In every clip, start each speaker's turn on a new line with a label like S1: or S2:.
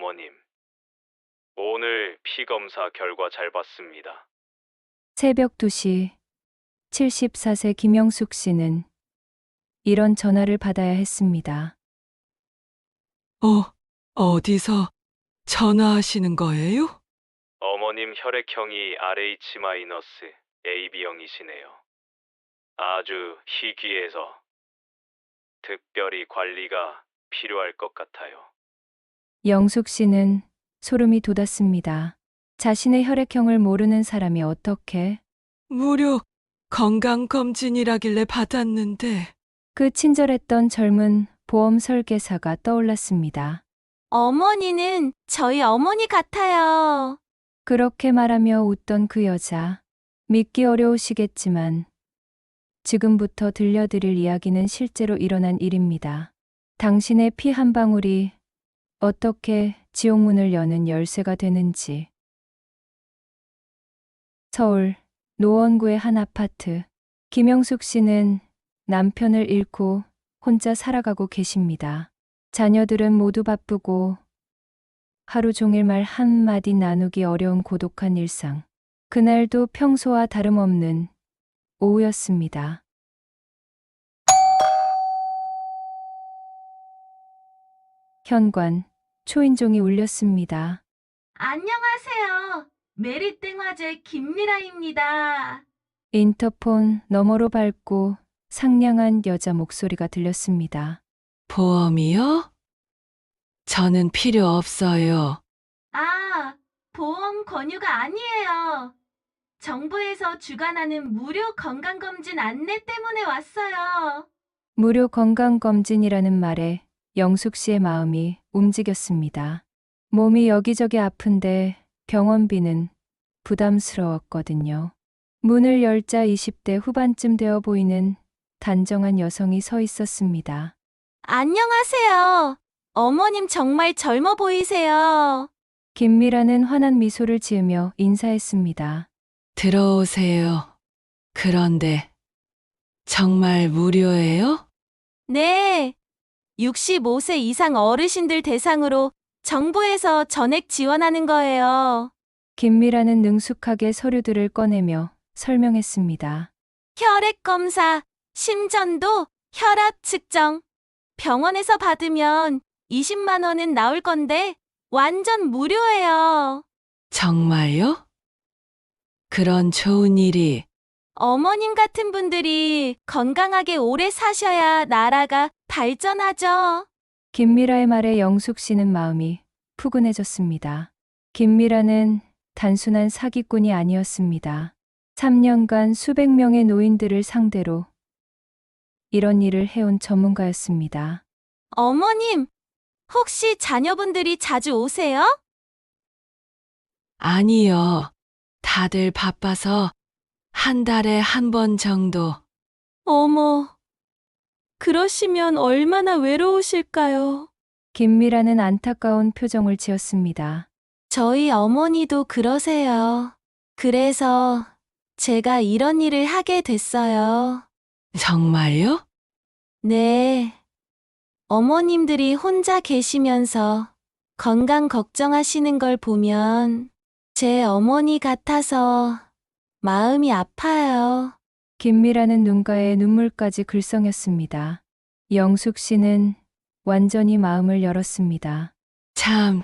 S1: 어머님, 오늘 피 검사 결과 잘 봤습니다.
S2: 새벽 2시 74세 김영숙 씨는 이런 전화를 받아야 했습니다.
S3: 어디서 전화하시는 거예요?
S1: 어머님 혈액형이 RH-AB형이시네요. 아주 희귀해서 특별히 관리가 필요할 것 같아요.
S2: 영숙 씨는 소름이 돋았습니다. 자신의 혈액형을 모르는 사람이 어떻게
S3: 무료 건강검진이라길래 받았는데,
S2: 그 친절했던 젊은 보험 설계사가 떠올랐습니다.
S4: 어머니는 저희 어머니 같아요.
S2: 그렇게 말하며 웃던 그 여자. 믿기 어려우시겠지만 지금부터 들려드릴 이야기는 실제로 일어난 일입니다. 당신의 피 한 방울이 어떻게 지옥문을 여는 열쇠가 되는지. 서울 노원구의 한 아파트. 김영숙 씨는 남편을 잃고 혼자 살아가고 계십니다. 자녀들은 모두 바쁘고 하루 종일 말 한마디 나누기 어려운 고독한 일상. 그날도 평소와 다름없는 오후였습니다. 현관 초인종이 울렸습니다.
S4: 안녕하세요. 메리땡화재 김미라입니다.
S2: 인터폰 너머로 밝고 상냥한 여자 목소리가 들렸습니다.
S3: 보험이요? 저는 필요 없어요.
S4: 아, 보험 권유가 아니에요. 정부에서 주관하는 무료 건강검진 안내 때문에 왔어요.
S2: 무료 건강검진이라는 말에 영숙 씨의 마음이 움직였습니다. 몸이 여기저기 아픈데 병원비는 부담스러웠거든요. 문을 열자 20대 후반쯤 되어 보이는 단정한 여성이 서 있었습니다.
S4: 안녕하세요. 어머님 정말 젊어 보이세요.
S2: 김미라는 환한 미소를 지으며 인사했습니다.
S3: 들어오세요. 그런데 정말 무료예요?
S4: 네. 65세 이상 어르신들 대상으로 정부에서 전액 지원하는 거예요.
S2: 김미라는 능숙하게 서류들을 꺼내며 설명했습니다.
S4: 혈액 검사, 심전도, 혈압 측정. 병원에서 받으면 20만 원은 나올 건데 완전 무료예요.
S3: 정말요? 그런 좋은 일이
S4: 어머님 같은 분들이 건강하게 오래 사셔야 나라가 발전하죠.
S2: 김미라의 말에 영숙 씨는 마음이 푸근해졌습니다. 김미라는 단순한 사기꾼이 아니었습니다. 3년간 수백 명의 노인들을 상대로 이런 일을 해온 전문가였습니다.
S4: 어머님, 혹시 자녀분들이 자주 오세요?
S3: 아니요. 다들 바빠서 한 달에 한 번 정도.
S4: 어머, 그러시면 얼마나 외로우실까요?
S2: 김미라는 안타까운 표정을 지었습니다.
S4: 저희 어머니도 그러세요. 그래서 제가 이런 일을 하게 됐어요.
S3: 정말요?
S4: 네. 어머님들이 혼자 계시면서 건강 걱정하시는 걸 보면 제 어머니 같아서 마음이 아파요.
S2: 김미라는 눈가에 눈물까지 글썽였습니다. 영숙 씨는 완전히 마음을 열었습니다.
S3: 참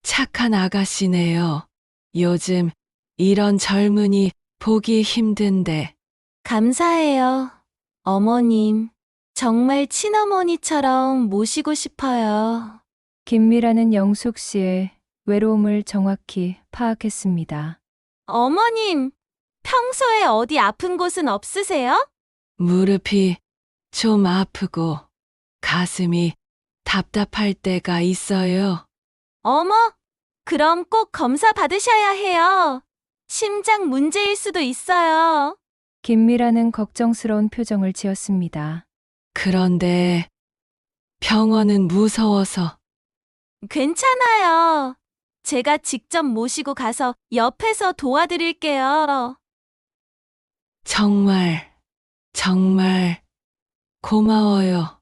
S3: 착한 아가씨네요. 요즘 이런 젊은이 보기 힘든데.
S4: 감사해요. 어머님, 정말 친어머니처럼 모시고 싶어요.
S2: 김미라는 영숙 씨의 외로움을 정확히 파악했습니다.
S4: 어머님, 평소에 어디 아픈 곳은 없으세요?
S3: 무릎이 좀 아프고 가슴이 답답할 때가 있어요.
S4: 어머, 그럼 꼭 검사 받으셔야 해요. 심장 문제일 수도 있어요.
S2: 김미라는 걱정스러운 표정을 지었습니다.
S3: 그런데 병원은 무서워서.
S4: 괜찮아요. 제가 직접 모시고 가서 옆에서 도와드릴게요.
S3: 정말 고마워요.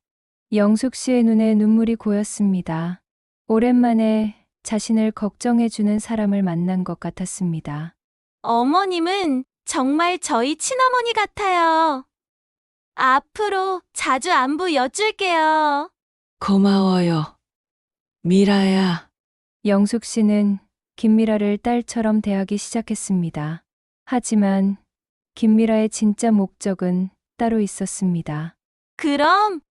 S2: 영숙 씨의 눈에 눈물이 고였습니다. 오랜만에 자신을 걱정해주는 사람을 만난 것 같았습니다.
S4: 어머님은 정말 저희 친어머니 같아요. 앞으로 자주 안부 여쭐게요.
S3: 고마워요. 미라야,
S2: 영숙 씨는 김미라를 딸처럼 대하기 시작했습니다. 하지만 김미라의 진짜 목적은 따로 있었습니다.
S4: 그럼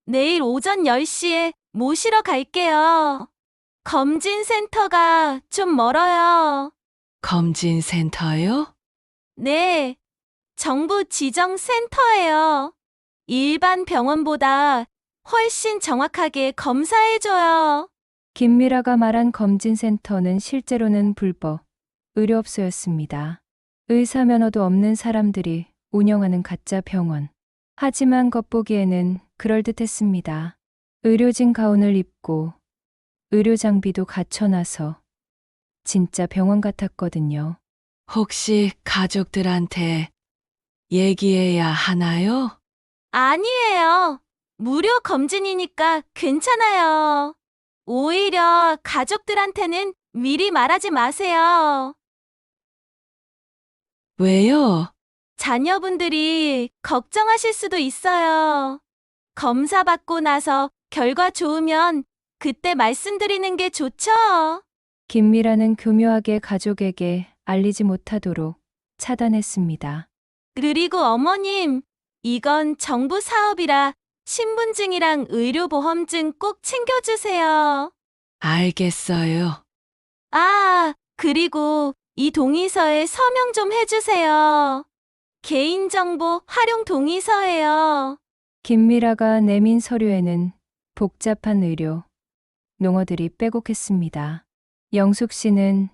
S4: 내일 오전 10시에 모시러 갈게요. 검진센터가 좀 멀어요.
S3: 검진센터요?
S4: 네, 정부 지정 센터예요. 일반 병원보다 훨씬 정확하게 검사해줘요.
S2: 김미라가 말한 검진센터는 실제로는 불법 의료업소였습니다. 의사 면허도 없는 사람들이 운영하는 가짜 병원. 하지만 겉보기에는 그럴듯했습니다. 의료진 가운을 입고 의료 장비도 갖춰놔서 진짜 병원 같았거든요.
S3: 혹시 가족들한테 얘기해야 하나요?
S4: 아니에요. 무료 검진이니까 괜찮아요. 오히려 가족들한테는 미리 말하지 마세요.
S3: 왜요?
S4: 자녀분들이 걱정하실 수도 있어요. 검사 받고 나서 결과 좋으면 그때 말씀드리는 게 좋죠?
S2: 김미라는 교묘하게 가족에게 알리지 못하도록 차단했습니다.
S4: 그리고 어머님, 이건 정부 사업이라 신분증이랑 의료보험증 꼭 챙겨주세요.
S3: 알겠어요.
S4: 아, 그리고 이 동의서에 서명 좀 해주세요. 개인정보 활용 동의서예요.
S2: 김미라가 내민 서류에는 복잡한 의료, 용어들이 빼곡했습니다. 영숙 씨는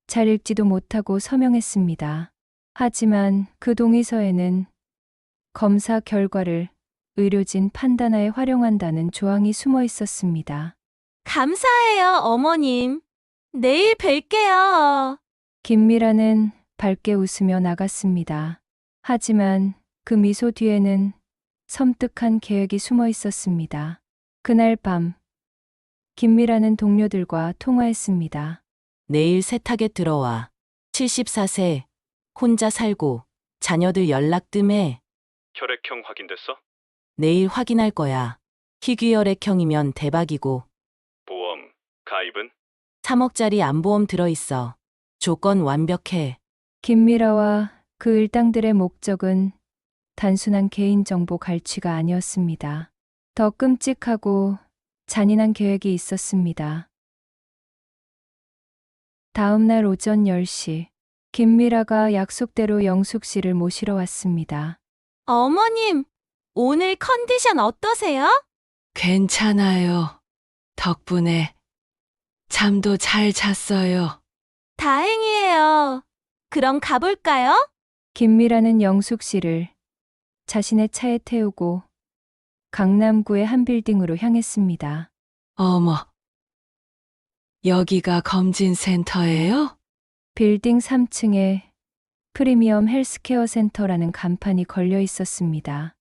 S2: 잘 읽지도 못하고 서명했습니다. 하지만 그 동의서에는 검사 결과를 의료진 판단하에 활용한다는 조항이 숨어 있었습니다.
S4: 감사해요, 어머님. 내일 뵐게요.
S2: 김미라는 밝게 웃으며 나갔습니다. 하지만 그 미소 뒤에는 섬뜩한 계획이 숨어 있었습니다. 그날 밤, 김미라는 동료들과 통화했습니다.
S5: 내일 세탁에 들어와. 74세, 혼자 살고, 자녀들 연락 뜸해.
S1: 혈액형 확인됐어?
S5: 내일 확인할 거야. 희귀혈액형이면 대박이고,
S1: 보험 가입은?
S5: 3억짜리 암보험 들어있어. 조건 완벽해.
S2: 김미라와 그 일당들의 목적은 단순한 개인정보 갈취가 아니었습니다. 더 끔찍하고 잔인한 계획이 있었습니다. 다음 날 오전 10시, 김미라가 약속대로 영숙 씨를 모시러 왔습니다.
S4: 어머님, 오늘 컨디션 어떠세요?
S3: 괜찮아요. 덕분에 잠도 잘 잤어요.
S4: 다행이에요. 그럼 가볼까요?
S2: 김미라는 영숙 씨를 자신의 차에 태우고 강남구의 한 빌딩으로 향했습니다.
S3: 어머, 여기가 검진센터예요?
S2: 빌딩 3층에 프리미엄 헬스케어 센터라는 간판이 걸려 있었습니다.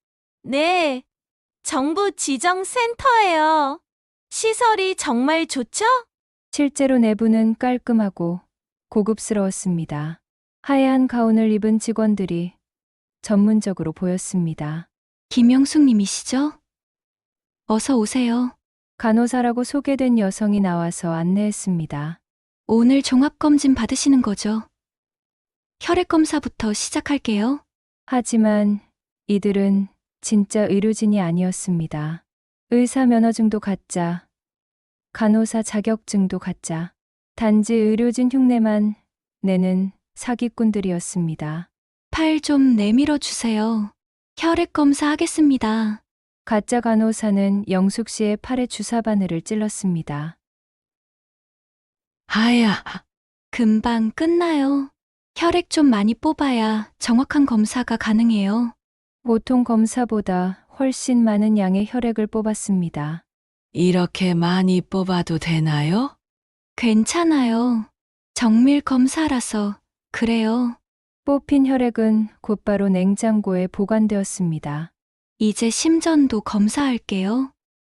S4: 네, 정부 지정 센터예요. 시설이 정말 좋죠?
S2: 실제로 내부는 깔끔하고 고급스러웠습니다. 하얀 가운을 입은 직원들이 전문적으로 보였습니다.
S6: 김영숙님이시죠? 어서 오세요.
S2: 간호사라고 소개된 여성이 나와서 안내했습니다.
S6: 오늘 종합검진 받으시는 거죠? 혈액검사부터 시작할게요.
S2: 하지만 이들은 진짜 의료진이 아니었습니다. 의사 면허증도 가짜, 간호사 자격증도 가짜, 단지 의료진 흉내만 내는 사기꾼들이었습니다.
S6: 팔 좀 내밀어 주세요. 혈액검사 하겠습니다.
S2: 가짜 간호사는 영숙 씨의 팔에 주사 바늘을 찔렀습니다.
S3: 아야,
S6: 금방 끝나요. 혈액 좀 많이 뽑아야 정확한 검사가 가능해요.
S2: 보통 검사보다 훨씬 많은 양의 혈액을 뽑았습니다.
S3: 이렇게 많이 뽑아도 되나요?
S6: 괜찮아요. 정밀 검사라서 그래요.
S2: 뽑힌 혈액은 곧바로 냉장고에 보관되었습니다.
S6: 이제 심전도 검사할게요.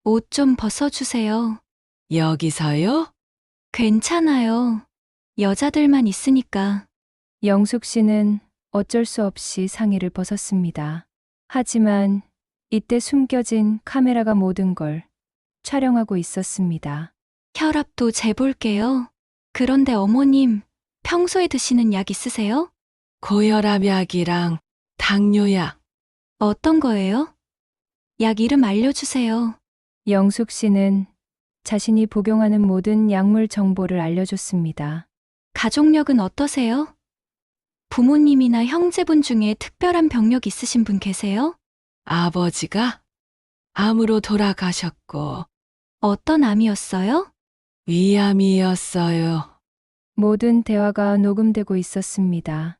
S6: 옷 좀 벗어주세요.
S3: 여기서요?
S6: 괜찮아요. 여자들만 있으니까.
S2: 영숙 씨는 어쩔 수 없이 상의를 벗었습니다. 하지만 이때 숨겨진 카메라가 모든 걸 촬영하고 있었습니다.
S6: 혈압도 재볼게요. 그런데 어머님, 평소에 드시는 약 있으세요?
S3: 고혈압약이랑 당뇨약.
S6: 어떤 거예요? 약 이름 알려주세요.
S2: 영숙 씨는 자신이 복용하는 모든 약물 정보를 알려줬습니다.
S6: 가족력은 어떠세요? 부모님이나 형제분 중에 특별한 병력 있으신 분 계세요?
S3: 아버지가 암으로 돌아가셨고
S6: 어떤 암이었어요?
S3: 위암이었어요.
S2: 모든 대화가 녹음되고 있었습니다.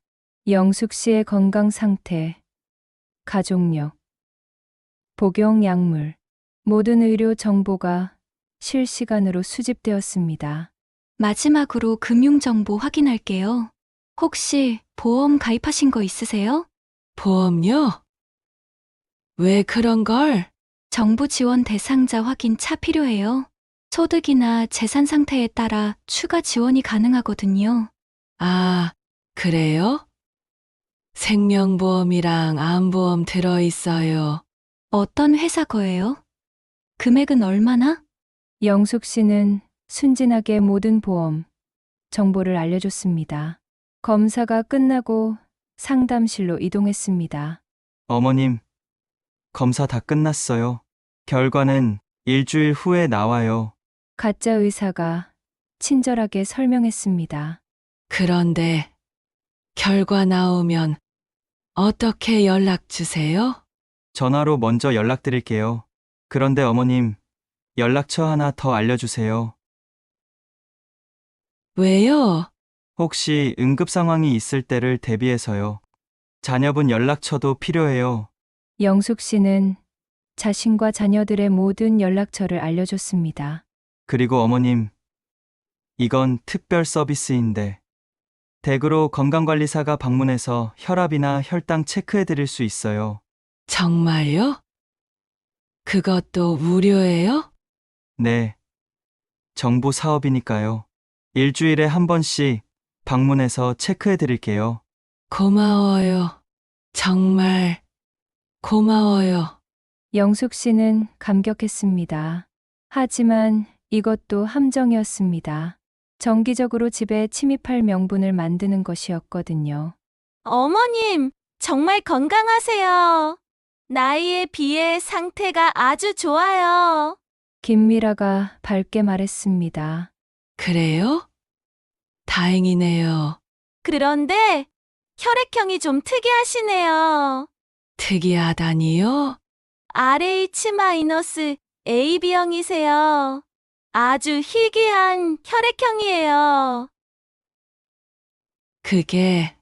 S2: 영숙 씨의 건강 상태, 가족력, 복용 약물, 모든 의료 정보가 실시간으로 수집되었습니다.
S6: 마지막으로 금융정보 확인할게요. 혹시 보험 가입하신 거 있으세요?
S3: 보험료? 왜 그런 걸?
S6: 정부 지원 대상자 확인 차 필요해요. 소득이나 재산 상태에 따라 추가 지원이 가능하거든요.
S3: 아, 그래요? 생명보험이랑 암보험 들어있어요.
S6: 어떤 회사 거예요? 금액은 얼마나?
S2: 영숙 씨는 순진하게 모든 보험 정보를 알려줬습니다. 검사가 끝나고 상담실로 이동했습니다.
S7: 어머님, 검사 다 끝났어요. 결과는 일주일 후에 나와요.
S2: 가짜 의사가 친절하게 설명했습니다.
S3: 그런데 결과 나오면 어떻게 연락 주세요?
S7: 전화로 먼저 연락드릴게요. 그런데 어머님, 연락처 하나 더 알려주세요.
S3: 왜요?
S7: 혹시 응급 상황이 있을 때를 대비해서요. 자녀분 연락처도 필요해요.
S2: 영숙 씨는 자신과 자녀들의 모든 연락처를 알려줬습니다.
S7: 그리고 어머님, 이건 특별 서비스인데 댁으로 건강관리사가 방문해서 혈압이나 혈당 체크해드릴 수 있어요.
S3: 정말요? 그것도 무료예요?
S7: 네. 정부 사업이니까요. 일주일에 한 번씩 방문해서 체크해드릴게요.
S3: 고마워요. 정말 고마워요.
S2: 영숙 씨는 감격했습니다. 하지만 이것도 함정이었습니다. 정기적으로 집에 침입할 명분을 만드는 것이었거든요.
S4: 어머님, 정말 건강하세요. 나이에 비해 상태가 아주 좋아요.
S2: 김미라가 밝게 말했습니다.
S3: 그래요? 다행이네요.
S4: 그런데 혈액형이 좀 특이하시네요.
S3: 특이하다니요?
S4: RH-AB형이세요. 아주 희귀한 혈액형이에요.
S3: 그게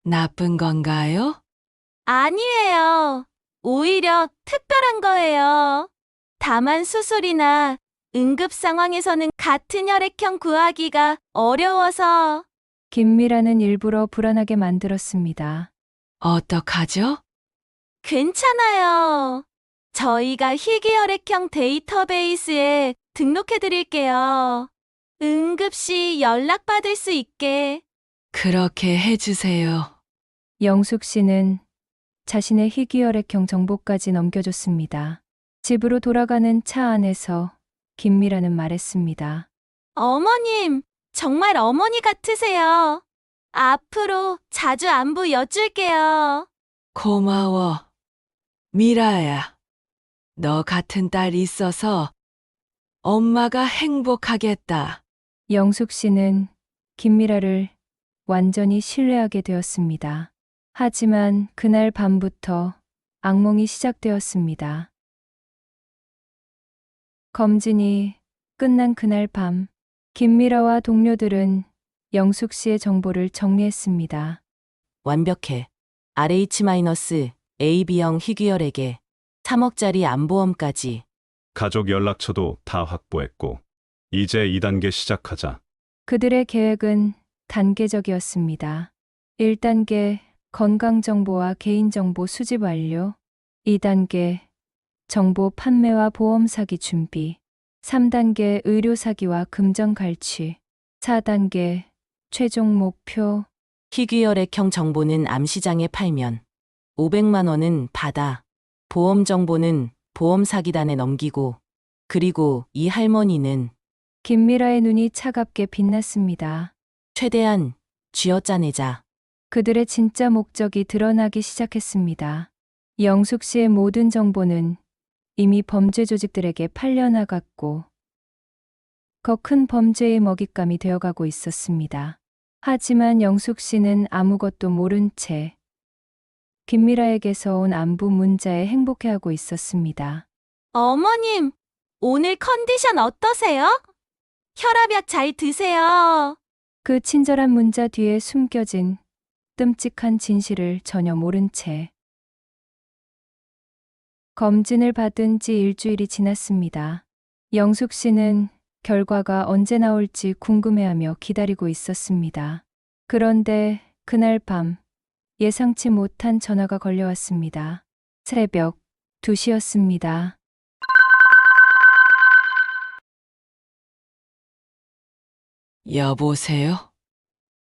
S3: 나쁜 건가요?
S4: 아니에요. 오히려 특별한 거예요. 다만 수술이나 응급 상황에서는 같은 혈액형 구하기가 어려워서.
S2: 김미라는 일부러 불안하게 만들었습니다.
S3: 어떡하죠?
S4: 괜찮아요. 저희가 희귀 혈액형 데이터베이스에 등록해 드릴게요. 응급시 연락받을 수 있게.
S3: 그렇게 해주세요.
S2: 영숙 씨는 자신의 희귀혈액형 정보까지 넘겨줬습니다. 집으로 돌아가는 차 안에서 김미라는 말했습니다.
S4: 어머님, 정말 어머니 같으세요. 앞으로 자주 안부 여쭐게요.
S3: 고마워. 미라야, 너 같은 딸 있어서 엄마가 행복하겠다.
S2: 영숙 씨는 김미라를 완전히 신뢰하게 되었습니다. 하지만 그날 밤부터 악몽이 시작되었습니다. 검진이 끝난 그날 밤, 김미라와 동료들은 영숙 씨의 정보를 정리했습니다.
S5: 완벽해. RH-AB형 희귀혈액에 3억짜리 암보험까지.
S8: 가족 연락처도 다 확보했고, 이제 2단계 시작하자.
S2: 그들의 계획은 단계적이었습니다. 1단계 건강정보와 개인정보 수집 완료. 2단계 정보 판매와 보험 사기 준비. 3단계 의료 사기와 금전 갈취. 4단계 최종 목표
S5: 희귀혈액형 정보는 암시장에 팔면 500만 원은 받아. 보험 정보는 보험 사기단에 넘기고, 그리고 이 할머니는
S2: 김미라의 눈이 차갑게 빛났습니다.
S5: 최대한 쥐어짜내자.
S2: 그들의 진짜 목적이 드러나기 시작했습니다. 영숙 씨의 모든 정보는 이미 범죄 조직들에게 팔려나갔고 더 큰 범죄의 먹잇감이 되어가고 있었습니다. 하지만 영숙 씨는 아무것도 모른 채 김미라에게서 온 안부 문자에 행복해하고 있었습니다.
S4: 어머님, 오늘 컨디션 어떠세요? 혈압약 잘 드세요.
S2: 그 친절한 문자 뒤에 숨겨진 끔찍한 진실을 전혀 모른 채 검진을 받은 지 일주일이 지났습니다. 영숙 씨는 결과가 언제 나올지 궁금해하며 기다리고 있었습니다. 그런데 그날 밤 예상치 못한 전화가 걸려왔습니다. 새벽 2시였습니다.
S3: 여보세요?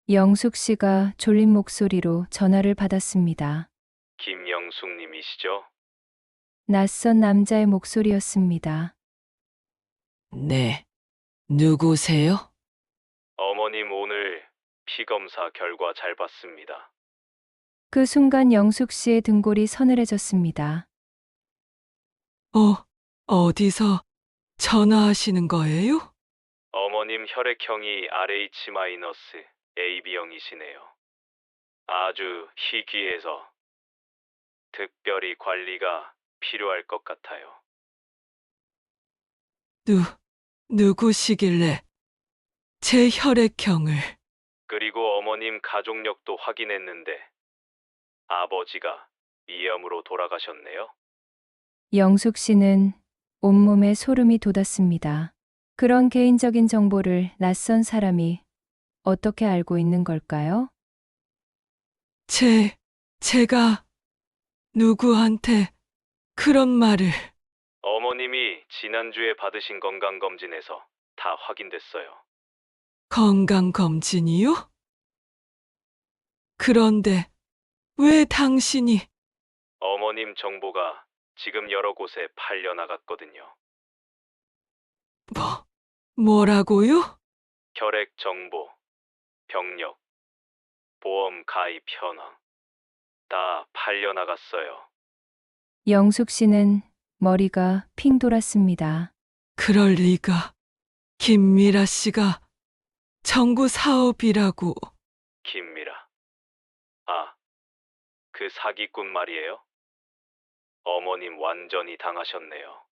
S2: 영숙 씨가 졸린 목소리로 전화를 받았습니다.
S1: 김영숙님이시죠?
S2: 낯선 남자의 목소리였습니다.
S3: 네. 누구세요?
S1: 어머님 오늘 피검사 결과 잘 봤습니다.
S2: 그 순간 영숙 씨의 등골이 서늘해졌습니다.
S3: 어디서 전화하시는 거예요?
S1: 어머님 혈액형이 RH-AB형이시네요. 아주 희귀해서 특별히 관리가 필요할 것 같아요.
S3: 누구시길래 제 혈액형을.
S1: 그리고 어머님 가족력도 확인했는데 아버지가 위암으로 돌아가셨네요.
S2: 영숙 씨는 온몸에 소름이 돋았습니다. 그런 개인적인 정보를 낯선 사람이 어떻게 알고 있는 걸까요?
S3: 제가 누구한테 그런 말을.
S1: 어머님이 지난주에 받으신 건강검진에서 다 확인됐어요.
S3: 건강검진이요? 그런데 왜 당신이.
S1: 어머님 정보가 지금 여러 곳에 팔려나갔거든요.
S3: 뭐라고요?
S1: 혈액 정보, 병력, 보험 가입 현황 다 팔려나갔어요.
S2: 영숙 씨는 머리가 핑 돌았습니다.
S3: 그럴 리가. 김미라 씨가 정부 사업이라고.
S1: 김미라. 아, 그 사기꾼 말이에요? 어머님 완전히 당하셨네요.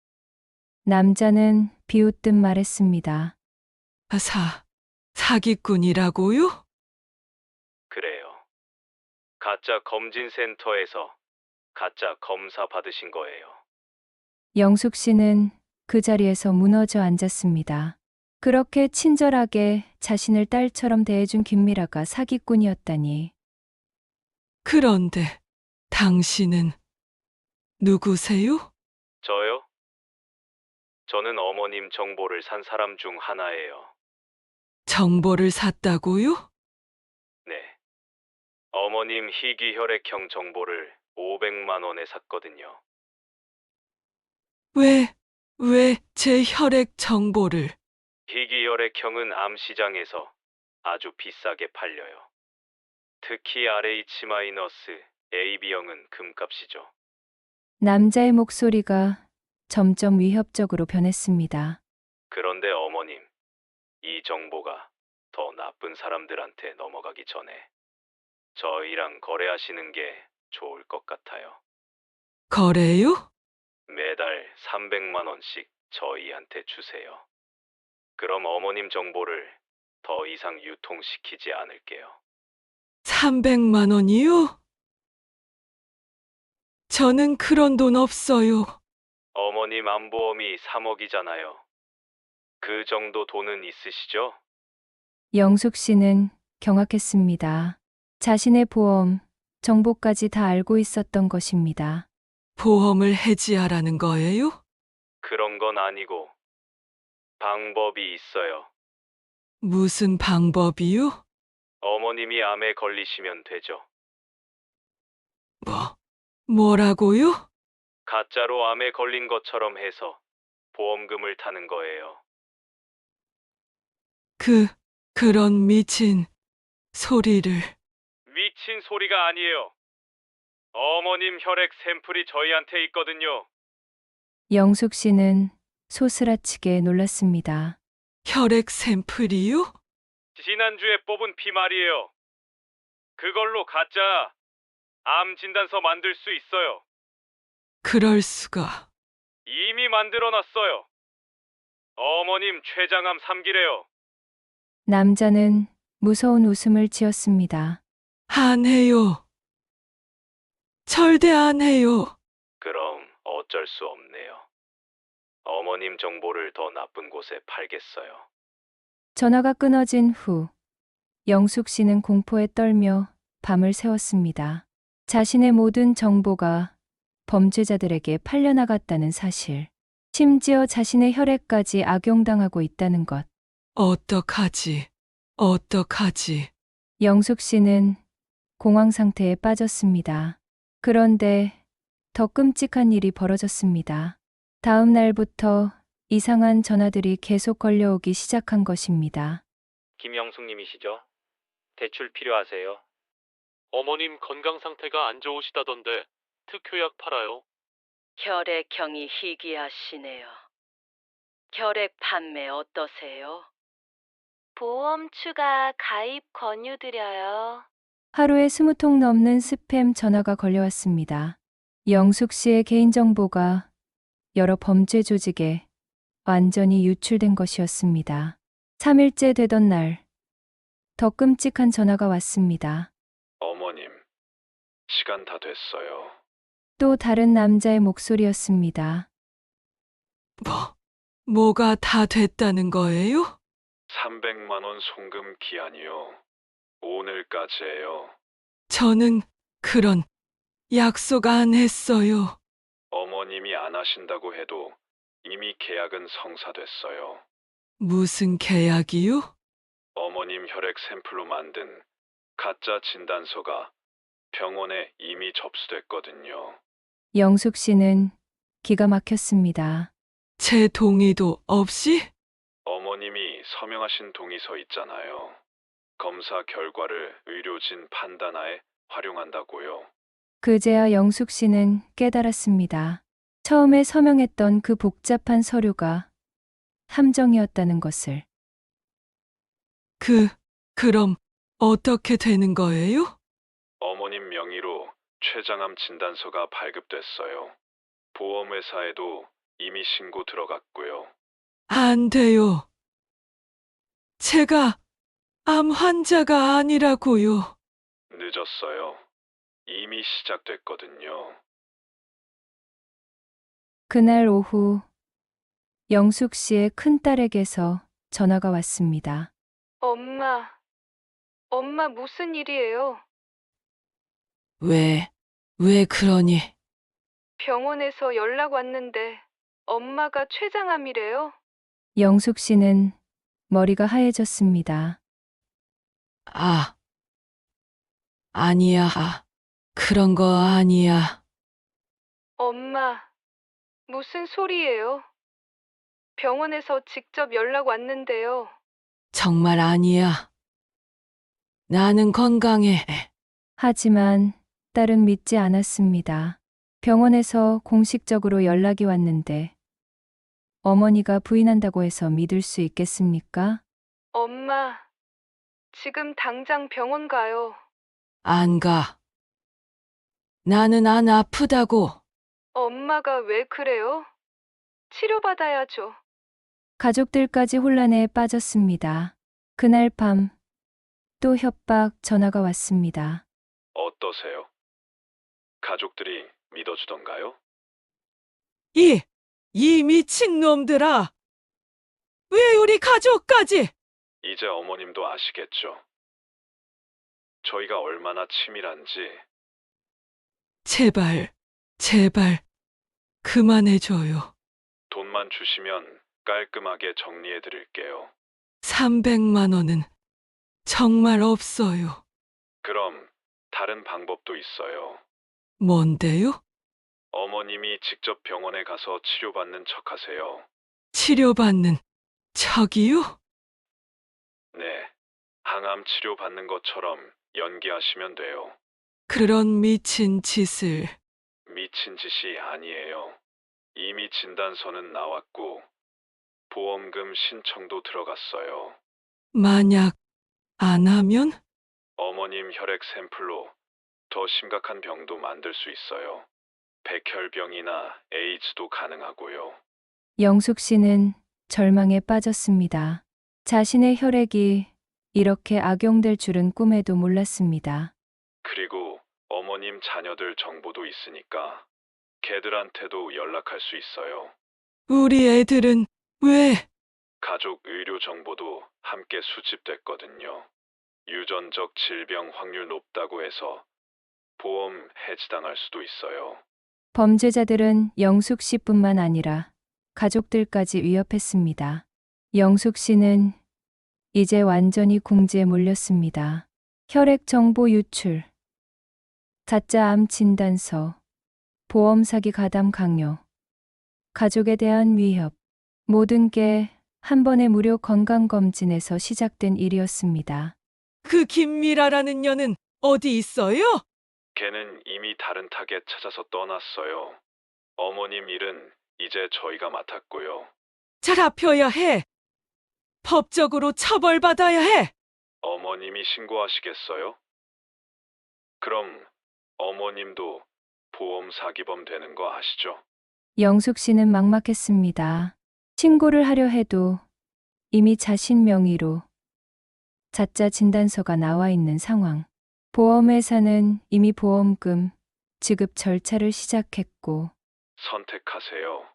S2: 남자는 비웃듯 말했습니다.
S3: 사기꾼이라고요?
S1: 그래요. 가짜 검진센터에서 가짜 검사 받으신 거예요.
S2: 영숙 씨는 그 자리에서 무너져 앉았습니다. 그렇게 친절하게 자신을 딸처럼 대해준 김미라가 사기꾼이었다니.
S3: 그런데 당신은 누구세요?
S1: 저요? 저는 어머님 정보를 산 사람 중 하나예요.
S3: 정보를 샀다고요?
S1: 네. 어머님 희귀 혈액형 정보를 500만 원에 샀거든요.
S3: 왜 제 혈액 정보를.
S1: 희귀 혈액형은 암 시장에서 아주 비싸게 팔려요. 특히 RH-AB형은 금값이죠.
S2: 남자의 목소리가 점점 위협적으로 변했습니다.
S1: 그런데 어머님, 이 정보가 더 나쁜 사람들한테 넘어가기 전에 저희랑 거래하시는 게 좋을 것 같아요.
S3: 거래요?
S1: 매달 300만 원씩 저희한테 주세요. 그럼 어머님 정보를 더 이상 유통시키지 않을게요.
S3: 300만 원이요? 저는 그런 돈 없어요.
S1: 어머님 암보험이 3억이잖아요. 그 정도 돈은 있으시죠?
S2: 영숙 씨는 경악했습니다. 자신의 보험 정보까지 다 알고 있었던 것입니다.
S3: 보험을 해지하라는 거예요?
S1: 그런 건 아니고 방법이 있어요.
S3: 무슨 방법이요?
S1: 어머님이 암에 걸리시면 되죠.
S3: 뭐라고요?
S1: 가짜로 암에 걸린 것처럼 해서 보험금을 타는 거예요.
S3: 그런 미친 소리를.
S1: 미친 소리가 아니에요. 어머님 혈액 샘플이 저희한테 있거든요.
S2: 영숙 씨는 소스라치게 놀랐습니다.
S3: 혈액 샘플이요?
S1: 지난주에 뽑은 피 말이에요. 그걸로 가짜 암 진단서 만들 수 있어요.
S3: 그럴 수가.
S1: 이미 만들어놨어요. 어머님 췌장암 3기래요.
S2: 남자는 무서운 웃음을 지었습니다.
S3: 안 해요. 절대 안 해요.
S1: 그럼 어쩔 수 없네요. 어머님 정보를 더 나쁜 곳에 팔겠어요.
S2: 전화가 끊어진 후 영숙 씨는 공포에 떨며 밤을 새웠습니다. 자신의 모든 정보가 범죄자들에게 팔려나갔다는 사실, 심지어 자신의 혈액까지 악용당하고 있다는 것.
S3: 어떡하지?
S2: 영숙 씨는 공황 상태에 빠졌습니다. 그런데 더 끔찍한 일이 벌어졌습니다. 다음 날부터 이상한 전화들이 계속 걸려오기 시작한 것입니다.
S1: 김영숙님이시죠? 대출 필요하세요?
S9: 어머님 건강 상태가 안 좋으시다던데 특효약 팔아요.
S10: 혈액형이 희귀하시네요. 혈액 판매 어떠세요? 보험 추가 가입 권유드려요.
S2: 하루에 20통 넘는 스팸 전화가 걸려왔습니다. 영숙 씨의 개인정보가 여러 범죄 조직에 완전히 유출된 것이었습니다. 3일째 되던 날, 더 끔찍한 전화가 왔습니다.
S1: 어머님, 시간 다 됐어요.
S2: 또 다른 남자의 목소리였습니다.
S3: 뭐가 다 됐다는 거예요?
S1: 300만 원 송금 기한이요. 오늘까지예요.
S3: 저는 그런 약속 안 했어요.
S1: 어머님이 안 하신다고 해도 이미 계약은 성사됐어요.
S3: 무슨 계약이요?
S1: 어머님 혈액 샘플로 만든 가짜 진단서가 병원에 이미 접수됐거든요.
S2: 영숙 씨는 기가 막혔습니다.
S3: 제 동의도 없이?
S1: 어머님이 서명하신 동의서 있잖아요. 검사 결과를 의료진 판단하에 활용한다고요.
S2: 그제야 영숙 씨는 깨달았습니다. 처음에 서명했던 그 복잡한 서류가 함정이었다는 것을.
S3: 그럼 어떻게 되는 거예요?
S1: 어머님 명의로 췌장암 진단서가 발급됐어요. 보험회사에도 이미 신고 들어갔고요.
S3: 안 돼요. 제가 암 환자가 아니라고요.
S1: 늦었어요. 이미 시작됐거든요.
S2: 그날 오후 영숙 씨의 큰딸에게서 전화가 왔습니다.
S10: 엄마 무슨 일이에요?
S3: 왜 그러니?
S10: 병원에서 연락 왔는데 엄마가 췌장암이래요.
S2: 영숙 씨는 머리가 하얘졌습니다.
S3: 아니야. 그런 거 아니야.
S10: 엄마, 무슨 소리예요? 병원에서 직접 연락 왔는데요.
S3: 정말 아니야. 나는 건강해.
S2: 하지만 딸은 믿지 않았습니다. 병원에서 공식적으로 연락이 왔는데 어머니가 부인한다고 해서 믿을 수 있겠습니까?
S10: 엄마, 지금 당장 병원 가요.
S3: 안 가. 나는 안 아프다고.
S10: 엄마가 왜 그래요? 치료받아야죠.
S2: 가족들까지 혼란에 빠졌습니다. 그날 밤 또 협박 전화가 왔습니다.
S1: 어떠세요? 가족들이 믿어주던가요?
S3: 이 미친놈들아! 왜 우리 가족까지?
S1: 이제 어머님도 아시겠죠? 저희가 얼마나 치밀한지.
S3: 제발, 그만해줘요.
S1: 돈만 주시면 깔끔하게 정리해 드릴게요.
S3: 300만 원은 정말 없어요.
S1: 그럼 다른 방법도 있어요.
S3: 뭔데요?
S1: 어머님이 직접 병원에 가서 치료받는 척 하세요.
S3: 치료받는 척이요?
S1: 네. 항암 치료받는 것처럼 연기하시면 돼요.
S3: 그런 미친 짓을.
S1: 미친 짓이 아니에요. 이미 진단서는 나왔고, 보험금 신청도 들어갔어요.
S3: 만약 안 하면?
S1: 어머님 혈액 샘플로 더 심각한 병도 만들 수 있어요. 백혈병이나 에이즈도 가능하고요.
S2: 영숙 씨는 절망에 빠졌습니다. 자신의 혈액이 이렇게 악용될 줄은 꿈에도 몰랐습니다.
S1: 그리고 어머님 자녀들 정보도 있으니까 걔들한테도 연락할 수 있어요.
S3: 우리 애들은 왜?
S1: 가족 의료 정보도 함께 수집됐거든요. 유전적 질병 확률 높다고 해서 보험 해지당할 수도 있어요.
S2: 범죄자들은 영숙 씨뿐만 아니라 가족들까지 위협했습니다. 영숙 씨는 이제 완전히 궁지에 몰렸습니다. 혈액 정보 유출, 가짜 암 진단서, 보험 사기 가담 강요, 가족에 대한 위협, 모든 게 한 번의 무료 건강검진에서 시작된 일이었습니다.
S3: 그 김미라라는 년은 어디 있어요?
S1: 걔는 이미 다른 타겟 찾아서 떠났어요. 어머님 일은 이제 저희가 맡았고요.
S3: 잡혀야 해. 법적으로 처벌받아야 해.
S1: 어머님이 신고하시겠어요? 그럼 어머님도 보험 사기범 되는 거 아시죠?
S2: 영숙 씨는 막막했습니다. 신고를 하려 해도 이미 자신 명의로 가짜 진단서가 나와 있는 상황. 보험회사는 이미 보험금 지급 절차를 시작했고
S1: 선택하세요.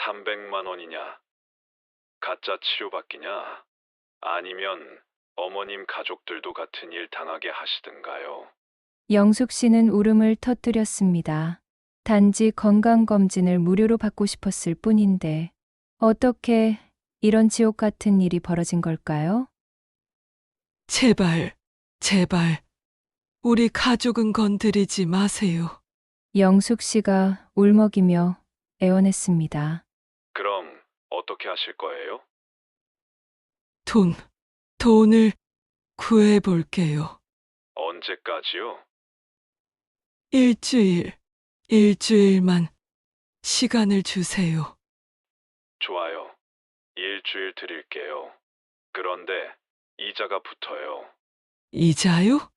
S1: 300만 원이냐? 가짜 치료받기냐? 아니면 어머님 가족들도 같은 일 당하게 하시든가요?
S2: 영숙 씨는 울음을 터뜨렸습니다. 단지 건강검진을 무료로 받고 싶었을 뿐인데 어떻게 이런 지옥 같은 일이 벌어진 걸까요?
S3: 제발, 제발. 우리 가족은 건드리지 마세요.
S2: 영숙 씨가 울먹이며 애원했습니다.
S1: 그럼 어떻게 하실 거예요?
S3: 돈을 구해볼게요.
S1: 언제까지요?
S3: 일주일만 시간을 주세요.
S1: 좋아요. 일주일 드릴게요. 그런데 이자가 붙어요.
S3: 이자요?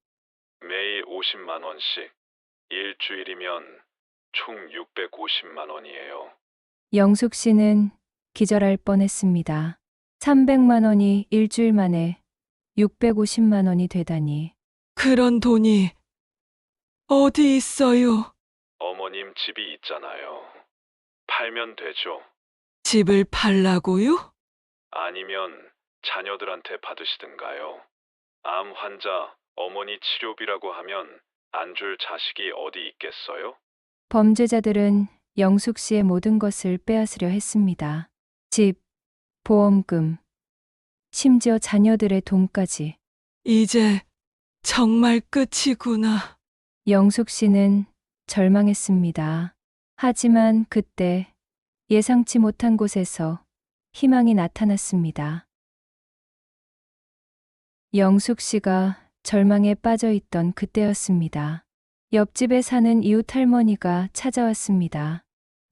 S1: 매일 50만 원씩. 일주일이면 총 650만 원이에요.
S2: 영숙 씨는 기절할 뻔했습니다. 300만 원이 일주일 만에 650만 원이 되다니.
S3: 그런 돈이 어디 있어요?
S1: 어머님 집이 있잖아요. 팔면 되죠.
S3: 집을 팔라고요?
S1: 아니면 자녀들한테 받으시든가요. 암 환자 어머니 치료비라고 하면 안 줄 자식이 어디 있겠어요?
S2: 범죄자들은 영숙 씨의 모든 것을 빼앗으려 했습니다. 집, 보험금, 심지어 자녀들의 돈까지.
S3: 이제 정말 끝이구나.
S2: 영숙 씨는 절망했습니다. 하지만 그때 예상치 못한 곳에서 희망이 나타났습니다. 영숙 씨가 절망에 빠져 있던 그때였습니다. 옆집에 사는 이웃 할머니가 찾아왔습니다.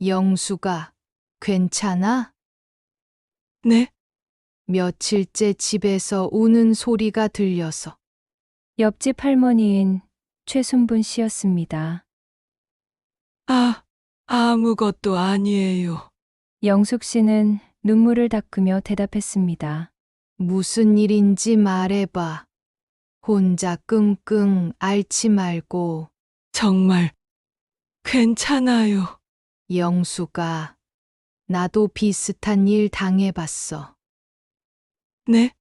S11: 영수가 괜찮아?
S3: 네?
S11: 며칠째 집에서 우는 소리가 들려서.
S2: 옆집 할머니인 최순분 씨였습니다.
S3: 아무것도 아니에요.
S2: 영숙 씨는 눈물을 닦으며 대답했습니다.
S11: 무슨 일인지 말해봐. 혼자 끙끙 앓지 말고.
S3: 정말 괜찮아요.
S11: 영수가 나도 비슷한 일 당해봤어.
S3: 네?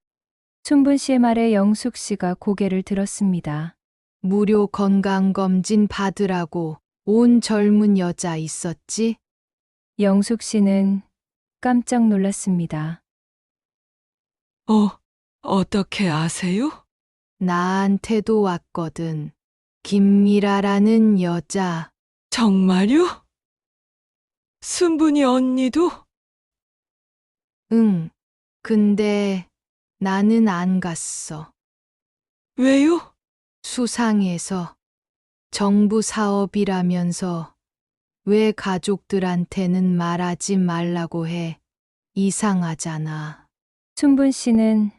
S2: 순분 씨의 말에 영숙 씨가 고개를 들었습니다.
S11: 무료 건강검진 받으라고 온 젊은 여자 있었지?
S2: 영숙 씨는 깜짝 놀랐습니다.
S3: 어떻게 아세요?
S11: 나한테도 왔거든. 김미라라는 여자.
S3: 정말요? 순분이 언니도?
S11: 응. 근데 나는 안 갔어.
S3: 왜요?
S11: 수상해서. 정부 사업이라면서 왜 가족들한테는 말하지 말라고 해. 이상하잖아.
S2: 순분 씨는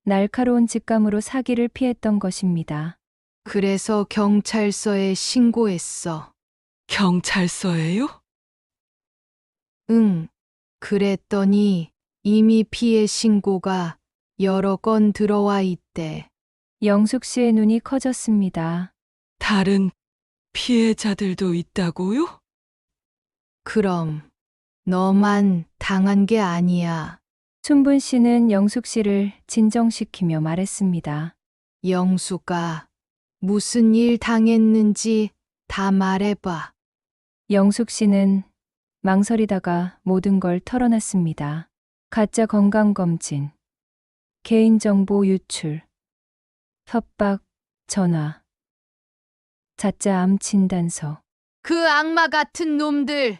S2: 날카로운 직감으로 사기를 피했던 것입니다.
S11: 그래서 경찰서에 신고했어.
S3: 경찰서예요?
S11: 응. 그랬더니 이미 피해 신고가 여러 건 들어와 있대.
S2: 영숙 씨의 눈이 커졌습니다.
S3: 다른 피해자들도 있다고요?
S11: 그럼 너만 당한 게 아니야.
S2: 순분 씨는 영숙 씨를 진정시키며 말했습니다.
S11: 영수가 무슨 일 당했는지 다 말해봐.
S2: 영숙 씨는 망설이다가 모든 걸 털어놨습니다. 가짜 건강검진, 개인정보 유출, 협박, 전화, 자짜 암 진단서.
S11: 그 악마 같은 놈들,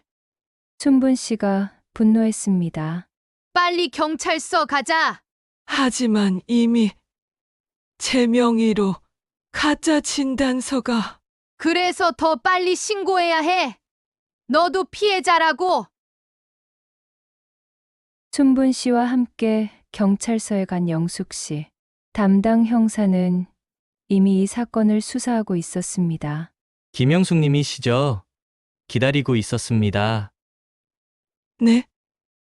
S2: 순분 씨가 분노했습니다.
S11: 빨리 경찰서 가자.
S3: 하지만 이미 제 명의로 가짜 진단서가
S11: 그래서 더 빨리 신고해야 해. 너도 피해자라고.
S2: 순분 씨와 함께 경찰서에 간 영숙 씨. 담당 형사는 이미 이 사건을 수사하고 있었습니다.
S12: 김영숙 님이시죠? 기다리고 있었습니다.
S3: 네?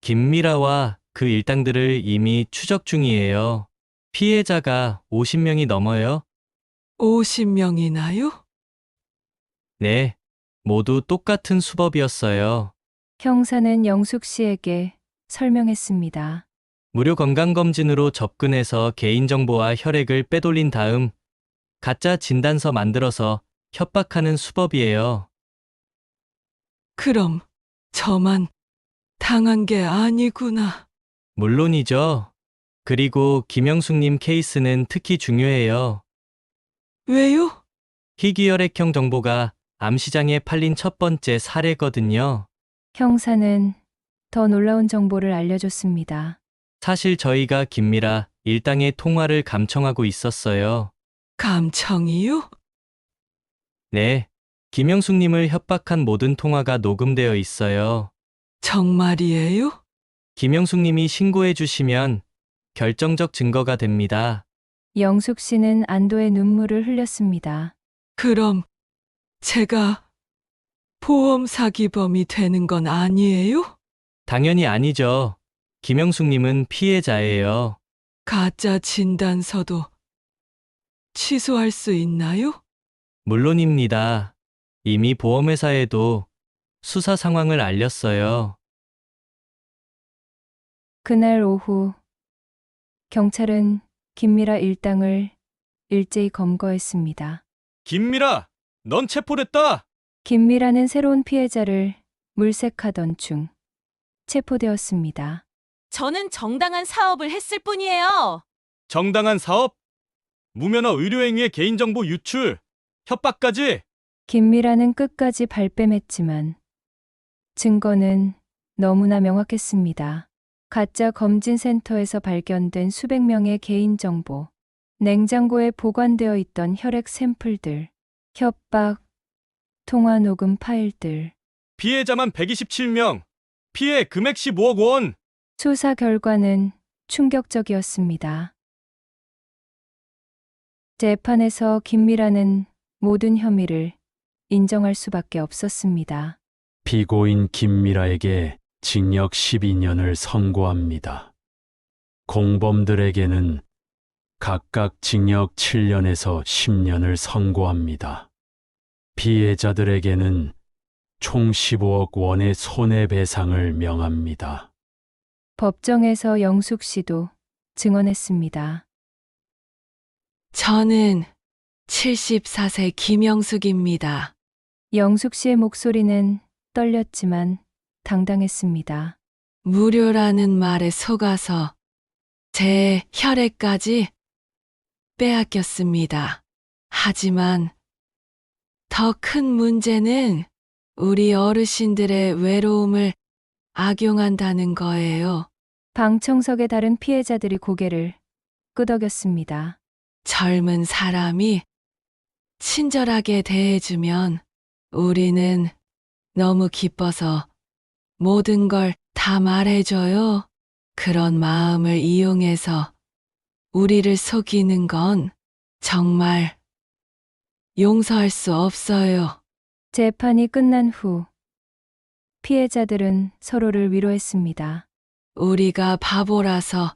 S12: 김미라와 그 일당들을 이미 추적 중이에요. 피해자가 50명이 넘어요.
S3: 50명이나요?
S12: 네, 모두 똑같은 수법이었어요.
S2: 형사는 영숙 씨에게 설명했습니다.
S12: 무료 건강검진으로 접근해서 개인정보와 혈액을 빼돌린 다음 가짜 진단서 만들어서 협박하는 수법이에요.
S3: 그럼 저만 당한 게 아니구나.
S12: 물론이죠. 그리고 김영숙님 케이스는 특히 중요해요.
S3: 왜요?
S12: 희귀혈액형 정보가 암시장에 팔린 첫 번째 사례거든요.
S2: 형사는 더 놀라운 정보를 알려줬습니다.
S12: 사실 저희가 김미라 일당의 통화를 감청하고 있었어요.
S3: 감청이요?
S12: 네, 김영숙님을 협박한 모든 통화가 녹음되어 있어요.
S3: 정말이에요?
S12: 김영숙님이 신고해 주시면 결정적 증거가 됩니다.
S2: 영숙 씨는 안도의 눈물을 흘렸습니다.
S3: 그럼 제가 보험 사기범이 되는 건 아니에요?
S12: 당연히 아니죠. 김영숙님은 피해자예요.
S3: 가짜 진단서도 취소할 수 있나요?
S12: 물론입니다. 이미 보험회사에도 수사 상황을 알렸어요.
S2: 그날 오후 경찰은 김미라 일당을 일제히 검거했습니다.
S7: 김미라, 넌 체포됐다.
S2: 김미라는 새로운 피해자를 물색하던 중 체포되었습니다.
S4: 저는 정당한 사업을 했을 뿐이에요.
S7: 정당한 사업, 무면허 의료행위의 개인정보 유출, 협박까지.
S2: 김미라는 끝까지 발뺌했지만 증거는 너무나 명확했습니다. 가짜 검진센터에서 발견된 수백 명의 개인정보, 냉장고에 보관되어 있던 혈액 샘플들, 협박, 통화 녹음 파일들.
S7: 피해자만 127명, 피해 금액 15억 원.
S2: 수사 결과는 충격적이었습니다. 재판에서 김미라는 모든 혐의를 인정할 수밖에 없었습니다.
S13: 피고인 김미라에게 징역 12년을 선고합니다. 공범들에게는 각각 징역 7년에서 10년을 선고합니다. 피해자들에게는 총 15억 원의 손해배상을 명합니다.
S2: 법정에서 영숙 씨도 증언했습니다.
S3: 저는 74세 김영숙입니다.
S2: 영숙 씨의 목소리는 떨렸지만 당당했습니다.
S3: 무료라는 말에 속아서 제 혈액까지 빼앗겼습니다. 하지만 더 큰 문제는 우리 어르신들의 외로움을 악용한다는 거예요.
S2: 방청석의 다른 피해자들이 고개를 끄덕였습니다.
S3: 젊은 사람이 친절하게 대해주면 우리는 너무 기뻐서 모든 걸 다 말해줘요. 그런 마음을 이용해서 우리를 속이는 건 정말 용서할 수 없어요.
S2: 재판이 끝난 후 피해자들은 서로를 위로했습니다.
S3: 우리가 바보라서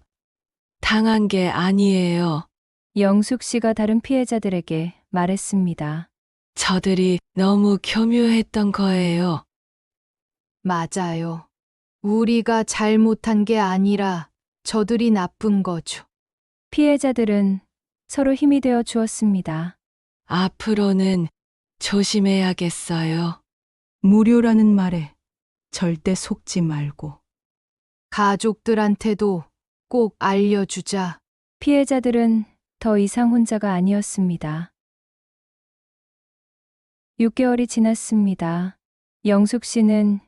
S3: 당한 게 아니에요.
S2: 영숙 씨가 다른 피해자들에게 말했습니다.
S3: 저들이 너무 교묘했던 거예요.
S11: 맞아요. 우리가 잘못한 게 아니라 저들이 나쁜 거죠.
S2: 피해자들은 서로 힘이 되어 주었습니다.
S3: 앞으로는 조심해야겠어요.
S14: 무료라는 말에 절대 속지 말고.
S11: 가족들한테도 꼭 알려주자.
S2: 피해자들은 더 이상 혼자가 아니었습니다. 6개월이 지났습니다. 영숙 씨는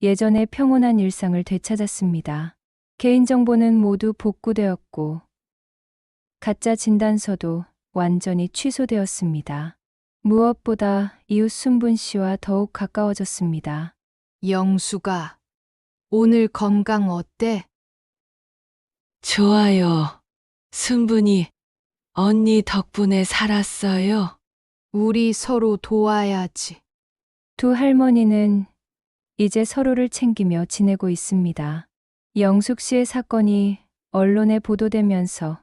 S2: 예전의 평온한 일상을 되찾았습니다. 개인정보는 모두 복구되었고 가짜 진단서도 완전히 취소되었습니다. 무엇보다 이웃 순분 씨와 더욱 가까워졌습니다.
S11: 영수가 오늘 건강 어때?
S3: 좋아요. 순분이 언니 덕분에 살았어요.
S11: 우리 서로 도와야지.
S2: 두 할머니는 이제 서로를 챙기며 지내고 있습니다. 영숙 씨의 사건이 언론에 보도되면서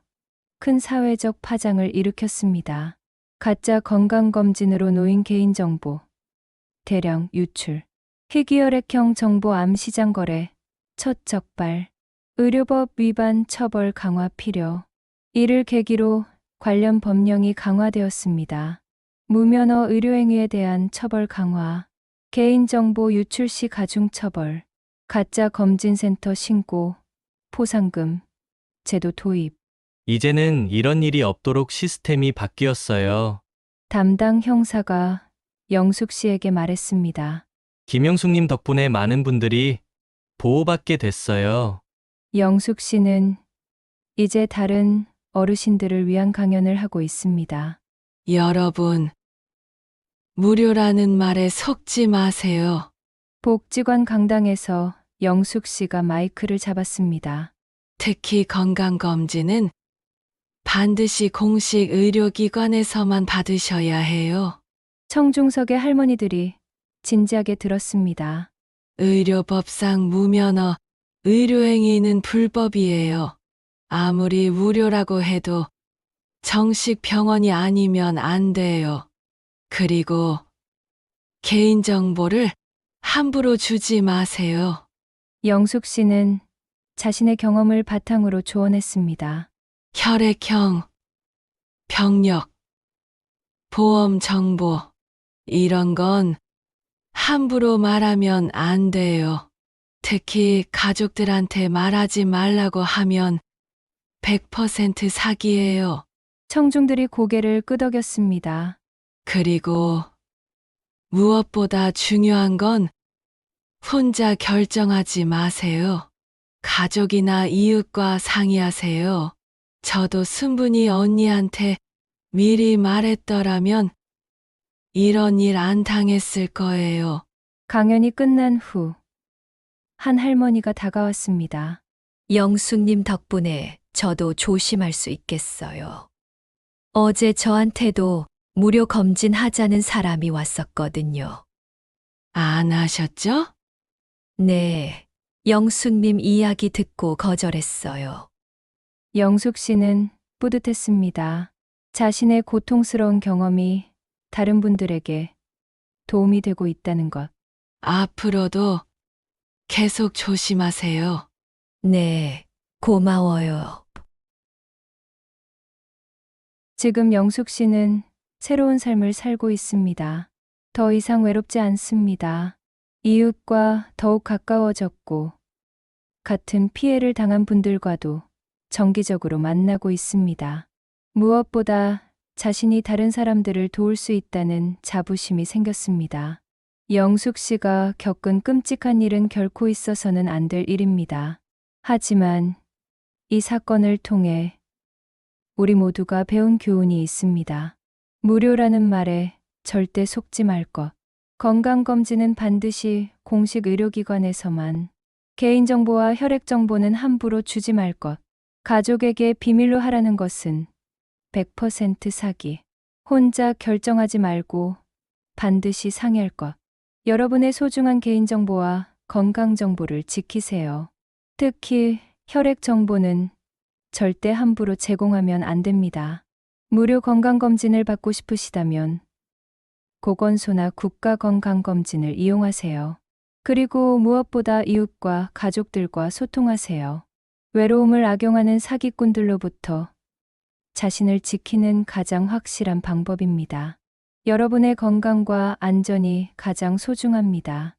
S2: 큰 사회적 파장을 일으켰습니다. 가짜 건강검진으로 놓인 개인정보, 대량 유출, 희귀혈액형 정보 암시장 거래, 첫 적발, 의료법 위반 처벌 강화 필요. 이를 계기로 관련 법령이 강화되었습니다. 무면허 의료행위에 대한 처벌 강화, 개인정보 유출 시 가중처벌, 가짜 검진센터 신고, 포상금, 제도 도입.
S12: 이제는 이런 일이 없도록 시스템이 바뀌었어요.
S2: 담당 형사가 영숙 씨에게 말했습니다.
S12: 김영숙님 덕분에 많은 분들이 보호받게 됐어요.
S2: 영숙 씨는 이제 다른 어르신들을 위한 강연을 하고 있습니다.
S3: 여러분, 무료라는 말에 속지 마세요.
S2: 복지관 강당에서 영숙 씨가 마이크를 잡았습니다.
S3: 특히 건강검진은 반드시 공식 의료기관에서만 받으셔야 해요.
S2: 청중석의 할머니들이 진지하게 들었습니다.
S3: 의료법상 무면허 의료행위는 불법이에요. 아무리 무료라고 해도 정식 병원이 아니면 안 돼요. 그리고 개인정보를 함부로 주지 마세요.
S2: 영숙 씨는 자신의 경험을 바탕으로 조언했습니다.
S3: 혈액형, 병력, 보험 정보, 이런 건 함부로 말하면 안 돼요. 특히 가족들한테 말하지 말라고 하면 100% 사기예요.
S2: 청중들이 고개를 끄덕였습니다.
S3: 그리고 무엇보다 중요한 건 혼자 결정하지 마세요. 가족이나 이웃과 상의하세요. 저도 순분이 언니한테 미리 말했더라면 이런 일 안 당했을 거예요.
S2: 강연이 끝난 후 한 할머니가 다가왔습니다.
S15: 영숙님 덕분에 저도 조심할 수 있겠어요. 어제 저한테도 무료 검진하자는 사람이 왔었거든요.
S3: 안 하셨죠?
S15: 네, 영숙님 이야기 듣고 거절했어요.
S2: 영숙 씨는 뿌듯했습니다. 자신의 고통스러운 경험이 다른 분들에게 도움이 되고 있다는 것.
S3: 앞으로도 계속 조심하세요.
S15: 네, 고마워요.
S2: 지금 영숙 씨는 새로운 삶을 살고 있습니다. 더 이상 외롭지 않습니다. 이웃과 더욱 가까워졌고, 같은 피해를 당한 분들과도 정기적으로 만나고 있습니다. 무엇보다 자신이 다른 사람들을 도울 수 있다는 자부심이 생겼습니다. 영숙 씨가 겪은 끔찍한 일은 결코 있어서는 안 될 일입니다. 하지만 이 사건을 통해 우리 모두가 배운 교훈이 있습니다. 무료라는 말에 절대 속지 말 것. 건강검진은 반드시 공식 의료기관에서만, 개인정보와 혈액정보는 함부로 주지 말 것. 가족에게 비밀로 하라는 것은 100% 사기. 혼자 결정하지 말고 반드시 상의할 것. 여러분의 소중한 개인정보와 건강정보를 지키세요. 특히 혈액정보는 절대 함부로 제공하면 안 됩니다. 무료 건강검진을 받고 싶으시다면 보건소나 국가건강검진을 이용하세요. 그리고 무엇보다 이웃과 가족들과 소통하세요. 외로움을 악용하는 사기꾼들로부터 자신을 지키는 가장 확실한 방법입니다. 여러분의 건강과 안전이 가장 소중합니다.